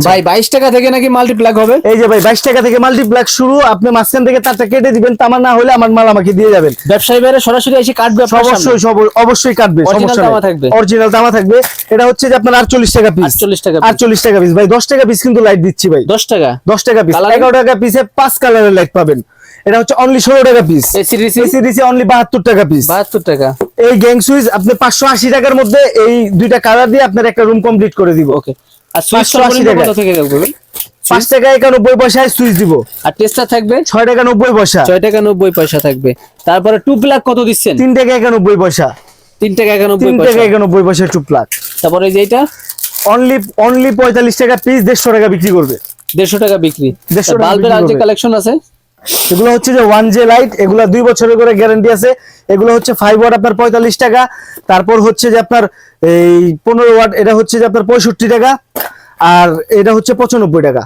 ভাই 22 টাকা থেকে নাকি মাল্টিপ্লাগ হবে? এই যে ভাই 22 টাকা থেকে মাল্টিপ্লাগ শুরু, আপনি মাঝখান থেকে তারটা কেটে দিবেন, তামার না হলে আমার মাল আমাকে দিয়ে যাবেন। ব্যবসায়ী ভাইরা সরাসরি এসে কাটবে আপনার সামনে? অবশ্যই অবশ্যই কাটবে, অরিজিনাল সমস্যা তামা নেই, থাকবে। অরিজিনাল তামা থাকবে। এটা হচ্ছে যে আপনার 48 টাকা পিস, 48 টাকা 48 টাকা পিস ভাই, 10 টাকা পিস কিন্তু লাইট দিচ্ছি ভাই, 10 টাকা 10 টাকা পিস, Colour? 11 টাকা পিসে 5 কালারের লাইট পাবেন। এটা হচ্ছে অনলি 16 টাকা পিস। এসিডিসি অনলি 72 টাকা পিস। 72 টাকা। এই গ্যাং সুইচ আপনি 580 টাকার মধ্যে এই দুইটা কালার দিয়ে আপনার একটা রুম কমপ্লিট করে দিব। ওকে। আর সুইচ সর্বনিম্ন কত থেকে করবে? 5 টাকা 91 পয়সায় সুইচ দিব। আর টেস্টার থাকবে 6 টাকা 90 পয়সা। 6 টাকা 90 পয়সা থাকবে। তারপরে টু প্লাগ কত দিচ্ছেন? 3 টাকা 91 পয়সা। 3 টাকা 91 3 পয়সা। টাকা 91 পয়সা টু প্লাগ। তারপরে এই যে এটা অনলি 45 টাকা পিস, 150 টাকা বিক্রি করবে। 150 টাকা বিক্রি। 150 টাকা বাল্বের আর যে বিক্রি করবে। কালেকশন আছে এগুলো হচ্ছে যে 1J লাইট, এগুলো 2 বছরের করে গ্যারান্টি আছে। এগুলো হচ্ছে 5 ওয়াট আপনার 45 টাকা। তারপর হচ্ছে যে আপনার এই 15 ওয়াট, এটা হচ্ছে যে আপনার 65 টাকা। আর এটা হচ্ছে 95 টাকা।